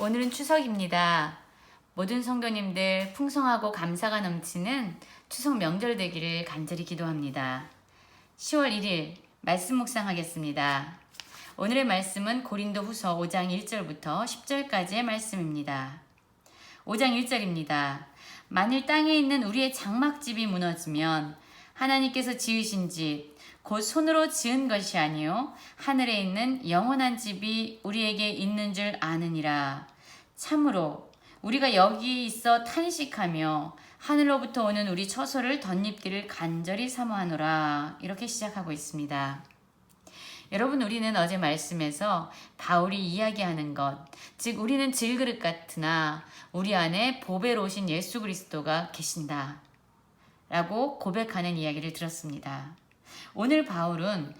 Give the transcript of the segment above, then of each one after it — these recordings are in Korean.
오늘은 추석입니다. 모든 성도님들 풍성하고 감사가 넘치는 추석 명절 되기를 간절히 기도합니다. 10월 1일 말씀 묵상하겠습니다. 오늘의 말씀은 고린도 후서 5장 1절부터 10절까지의 말씀입니다. 5장 1절입니다. 만일 땅에 있는 우리의 장막집이 무너지면 하나님께서 지으신 집, 곧 손으로 지은 것이 아니요 하늘에 있는 영원한 집이 우리에게 있는 줄 아느니라. 참으로 우리가 여기 있어 탄식하며 하늘로부터 오는 우리 처소를 덧입기를 간절히 사모하노라. 이렇게 시작하고 있습니다. 여러분, 우리는 어제 말씀에서 바울이 이야기하는 것, 즉 우리는 질그릇 같으나 우리 안에 보배로우신 예수 그리스도가 계신다 라고 고백하는 이야기를 들었습니다. 오늘 바울은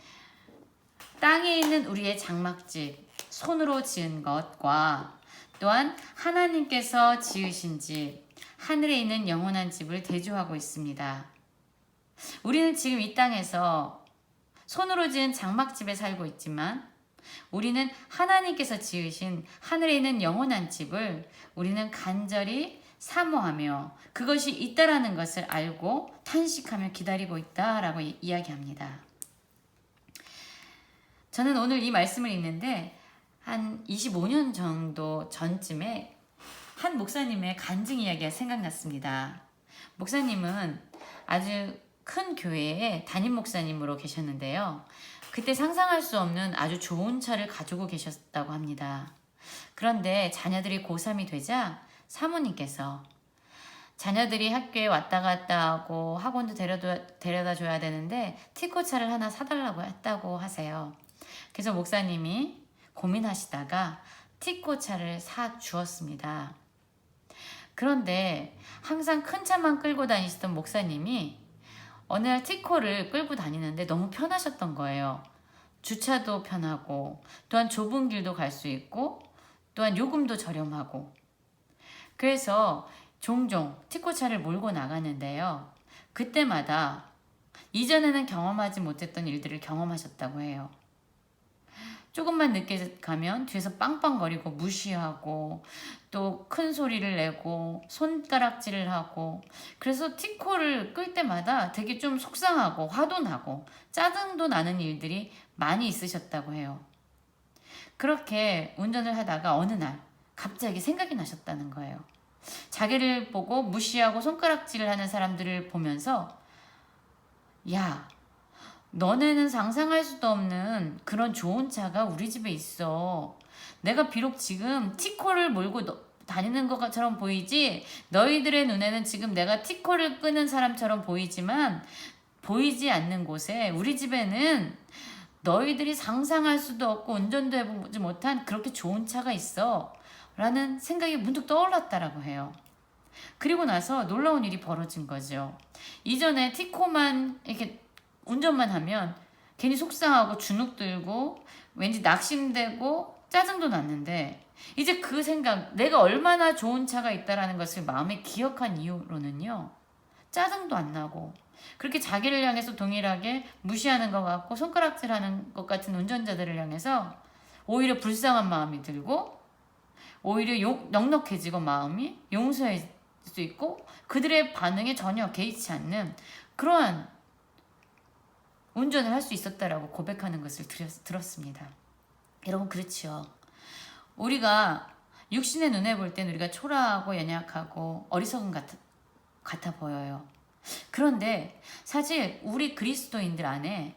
땅에 있는 우리의 장막집, 손으로 지은 것과 또한 하나님께서 지으신 집, 하늘에 있는 영원한 집을 대조하고 있습니다. 우리는 지금 이 땅에서 손으로 지은 장막집에 살고 있지만 우리는 하나님께서 지으신 하늘에 있는 영원한 집을 우리는 간절히 사모하며 그것이 있다라는 것을 알고 탄식하며 기다리고 있다라고 이야기합니다. 저는 오늘 이 말씀을 읽는데 한 25년 정도 전쯤에 한 목사님의 간증 이야기가 생각났습니다. 목사님은 아주 큰 교회의 담임 목사님으로 계셨는데요. 그때 상상할 수 없는 아주 좋은 차를 가지고 계셨다고 합니다. 그런데 자녀들이 고3이 되자 사모님께서 자녀들이 학교에 왔다 갔다 하고 학원도 데려다 줘야 되는데 티코차를 하나 사달라고 했다고 하세요. 그래서 목사님이 고민하시다가 티코차를 사 주었습니다. 그런데 항상 큰 차만 끌고 다니시던 목사님이 어느 날 티코를 끌고 다니는데 너무 편하셨던 거예요. 주차도 편하고 또한 좁은 길도 갈 수 있고 또한 요금도 저렴하고. 그래서 종종 티코차를 몰고 나가는데요. 그때마다 이전에는 경험하지 못했던 일들을 경험하셨다고 해요. 조금만 늦게 가면 뒤에서 빵빵거리고 무시하고 또 큰 소리를 내고 손가락질을 하고, 그래서 티코를 끌 때마다 되게 좀 속상하고 화도 나고 짜증도 나는 일들이 많이 있으셨다고 해요. 그렇게 운전을 하다가 어느 날 갑자기 생각이 나셨다는 거예요. 자기를 보고 무시하고 손가락질을 하는 사람들을 보면서, 야, 너네는 상상할 수도 없는 그런 좋은 차가 우리 집에 있어. 내가 비록 지금 티코를 몰고 다니는 것처럼 보이지, 너희들의 눈에는 지금 내가 티코를 끄는 사람처럼 보이지만 보이지 않는 곳에 우리 집에는 너희들이 상상할 수도 없고 운전도 해보지 못한 그렇게 좋은 차가 있어 라는 생각이 문득 떠올랐다라고 해요. 그리고 나서 놀라운 일이 벌어진 거죠. 이전에 티코만 이렇게 운전만 하면 괜히 속상하고 주눅 들고 왠지 낙심되고 짜증도 났는데, 이제 그 생각, 내가 얼마나 좋은 차가 있다라는 것을 마음에 기억한 이후로는요, 짜증도 안 나고 그렇게 자기를 향해서 동일하게 무시하는 것 같고 손가락질하는 것 같은 운전자들을 향해서 오히려 불쌍한 마음이 들고 오히려 넉넉해지고 마음이 용서할 수 있고 그들의 반응에 전혀 개의치 않는 그러한 운전을 할 수 있었다라고 고백하는 것을 들었습니다. 여러분, 그렇지요. 우리가 육신의 눈에 볼 때는 우리가 초라하고 연약하고 어리석은 같아 보여요. 그런데 사실 우리 그리스도인들 안에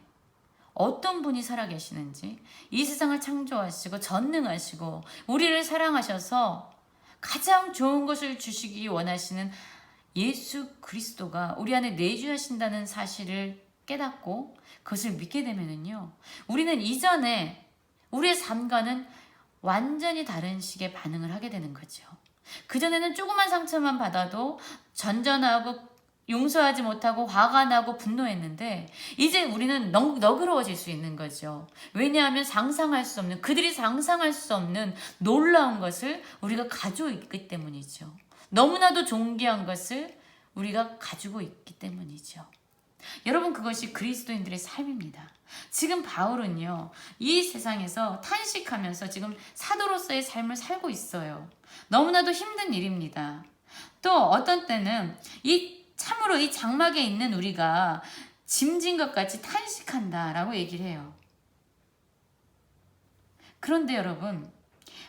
어떤 분이 살아계시는지, 이 세상을 창조하시고 전능하시고 우리를 사랑하셔서 가장 좋은 것을 주시기 원하시는 예수 그리스도가 우리 안에 내주하신다는 사실을 깨닫고 그것을 믿게 되면은요, 우리는 이전에 우리의 삶과는 완전히 다른 식의 반응을 하게 되는 거죠. 그전에는 조그만 상처만 받아도 전전하고 용서하지 못하고 화가 나고 분노했는데 이제 우리는 너그러워질 수 있는 거죠. 왜냐하면 그들이 상상할 수 없는 놀라운 것을 우리가 가지고 있기 때문이죠. 너무나도 존귀한 것을 우리가 가지고 있기 때문이죠. 여러분, 그것이 그리스도인들의 삶입니다. 지금 바울은요, 이 세상에서 탄식하면서 지금 사도로서의 삶을 살고 있어요. 너무나도 힘든 일입니다. 또 어떤 때는 참으로 이 장막에 있는 우리가 짐진 것 같이 탄식한다라고 얘기를 해요. 그런데 여러분,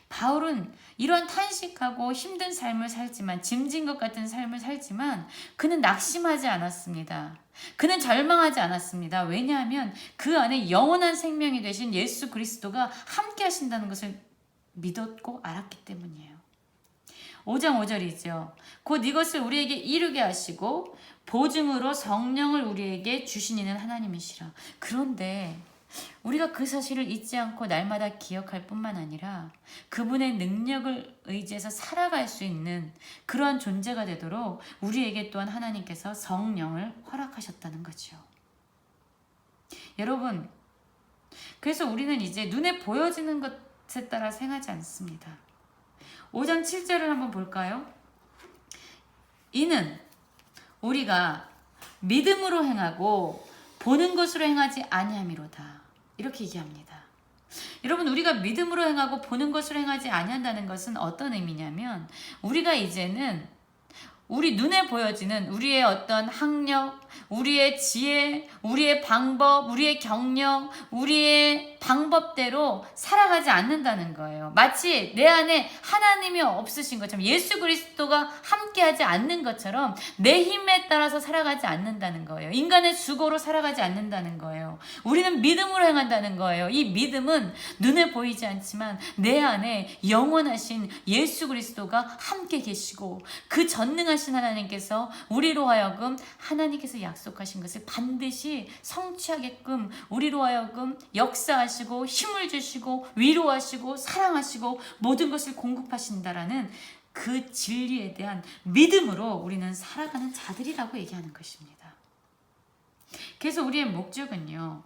바울은 이런 탄식하고 힘든 삶을 살지만, 짐진 것 같은 삶을 살지만 그는 낙심하지 않았습니다. 그는 절망하지 않았습니다. 왜냐하면 그 안에 영원한 생명이 되신 예수 그리스도가 함께 하신다는 것을 믿었고 알았기 때문이에요. 5장 5절이죠. 곧 이것을 우리에게 이루게 하시고 보증으로 성령을 우리에게 주신 이는 하나님이시라. 그런데 우리가 그 사실을 잊지 않고 날마다 기억할 뿐만 아니라 그분의 능력을 의지해서 살아갈 수 있는 그러한 존재가 되도록 우리에게 또한 하나님께서 성령을 허락하셨다는 거죠. 여러분, 그래서 우리는 이제 눈에 보여지는 것에 따라 행하지 않습니다. 5장 7절을 한번 볼까요? 이는 우리가 믿음으로 행하고 보는 것으로 행하지 아니함이로다. 이렇게 얘기합니다. 여러분, 우리가 믿음으로 행하고 보는 것으로 행하지 아니한다는 것은 어떤 의미냐면, 우리가 이제는 우리 눈에 보여지는 우리의 어떤 학력, 우리의 지혜, 우리의 방법, 우리의 경력, 우리의 방법대로 살아가지 않는다는 거예요. 마치 내 안에 하나님이 없으신 것처럼, 예수 그리스도가 함께하지 않는 것처럼 내 힘에 따라서 살아가지 않는다는 거예요. 인간의 수고로 살아가지 않는다는 거예요. 우리는 믿음으로 행한다는 거예요. 이 믿음은 눈에 보이지 않지만 내 안에 영원하신 예수 그리스도가 함께 계시고 그 전능하신 하나님께서 우리로 하여금 하나님께서 약속하신 것을 반드시 성취하게끔 우리로 하여금 역사하시고 힘을 주시고 위로하시고 사랑하시고 모든 것을 공급하신다라는 그 진리에 대한 믿음으로 우리는 살아가는 자들이라고 얘기하는 것입니다. 그래서 우리의 목적은요,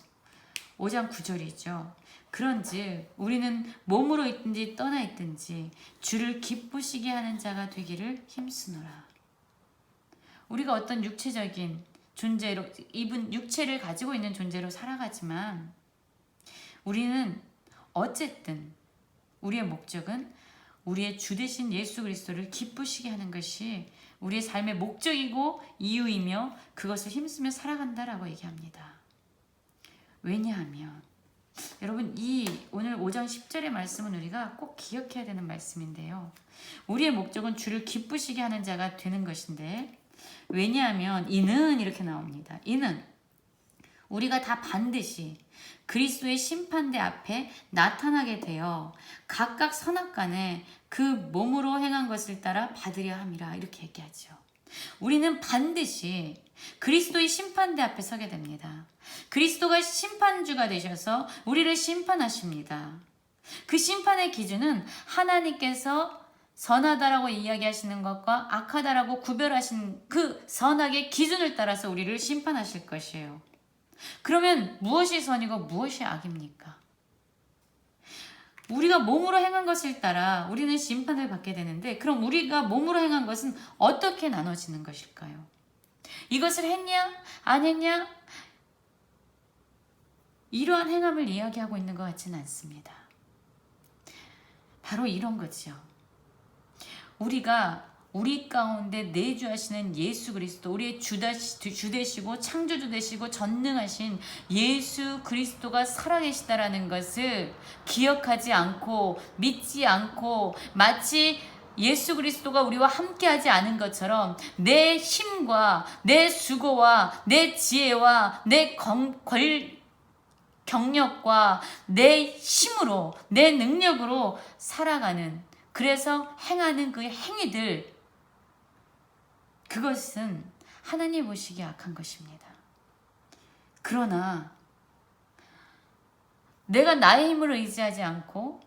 5장 9절이죠. 그런즉 우리는 몸으로 있든지 떠나 있든지 주를 기쁘시게 하는 자가 되기를 힘쓰노라. 우리가 어떤 육체적인 존재로, 입은 육체를 가지고 있는 존재로 살아가지만 우리는 어쨌든 우리의 목적은 우리의 주 되신 예수 그리스도를 기쁘시게 하는 것이 우리의 삶의 목적이고 이유이며 그것을 힘쓰며 살아간다라고 얘기합니다. 왜냐하면 여러분, 이 오늘 5장 10절의 말씀은 우리가 꼭 기억해야 되는 말씀인데요. 우리의 목적은 주를 기쁘시게 하는 자가 되는 것인데, 왜냐하면 이는 이렇게 나옵니다. 이는 우리가 다 반드시 그리스도의 심판대 앞에 나타나게 되어 각각 선악간에 그 몸으로 행한 것을 따라 받으려 함이라. 이렇게 얘기하죠. 우리는 반드시 그리스도의 심판대 앞에 서게 됩니다. 그리스도가 심판주가 되셔서 우리를 심판하십니다. 그 심판의 기준은 하나님께서 선하다라고 이야기하시는 것과 악하다라고 구별하신 그 선악의 기준을 따라서 우리를 심판하실 것이에요. 그러면 무엇이 선이고 무엇이 악입니까? 우리가 몸으로 행한 것을 따라 우리는 심판을 받게 되는데, 그럼 우리가 몸으로 행한 것은 어떻게 나눠지는 것일까요? 이것을 했냐? 안 했냐? 이러한 행함을 이야기하고 있는 것 같지는 않습니다. 바로 이런 거죠. 우리가 우리 가운데 내주하시는 예수 그리스도, 우리의 주 되시고 창조주 되시고 전능하신 예수 그리스도가 살아계시다라는 것을 기억하지 않고 믿지 않고 마치 예수 그리스도가 우리와 함께하지 않은 것처럼 내 힘과 내 수고와 내 지혜와 내 경력과 내 힘으로, 내 능력으로 살아가는, 그래서 행하는 그 행위들, 그것은 하나님 보시기에 악한 것입니다. 그러나 내가 나의 힘을 의지하지 않고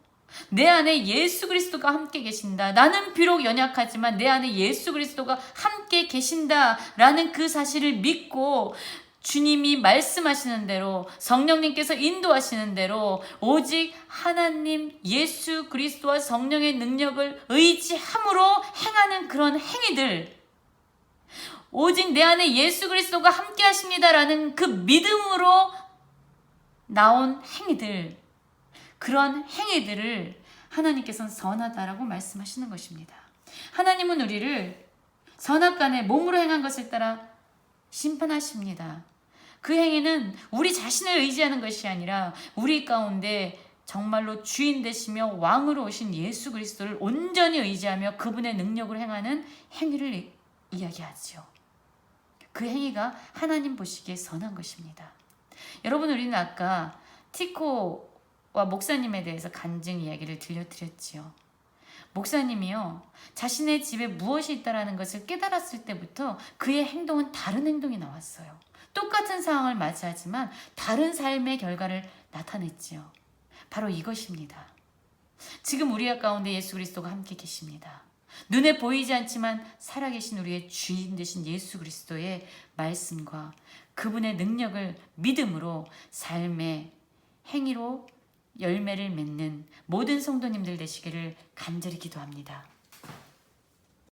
내 안에 예수 그리스도가 함께 계신다. 나는 비록 연약하지만 내 안에 예수 그리스도가 함께 계신다라는 그 사실을 믿고 주님이 말씀하시는 대로, 성령님께서 인도하시는 대로 오직 하나님 예수 그리스도와 성령의 능력을 의지함으로 행하는 그런 행위들, 오직 내 안에 예수 그리스도가 함께 하십니다라는 그 믿음으로 나온 행위들, 그런 행위들을 하나님께서는 선하다라고 말씀하시는 것입니다. 하나님은 우리를 선악간에 몸으로 행한 것을 따라 심판하십니다. 그 행위는 우리 자신을 의지하는 것이 아니라 우리 가운데 정말로 주인 되시며 왕으로 오신 예수 그리스도를 온전히 의지하며 그분의 능력으로 행하는 행위를 이야기하죠. 그 행위가 하나님 보시기에 선한 것입니다. 여러분, 우리는 아까 티코와 목사님에 대해서 간증 이야기를 들려드렸지요. 목사님이요, 자신의 집에 무엇이 있다라는 것을 깨달았을 때부터 그의 행동은 다른 행동이 나왔어요. 똑같은 상황을 맞이하지만 다른 삶의 결과를 나타냈지요. 바로 이것입니다. 지금 우리 가운데 예수 그리스도가 함께 계십니다. 눈에 보이지 않지만 살아계신 우리의 주인 되신 예수 그리스도의 말씀과 그분의 능력을 믿음으로 삶의 행위로 열매를 맺는 모든 성도님들 되시기를 간절히 기도합니다.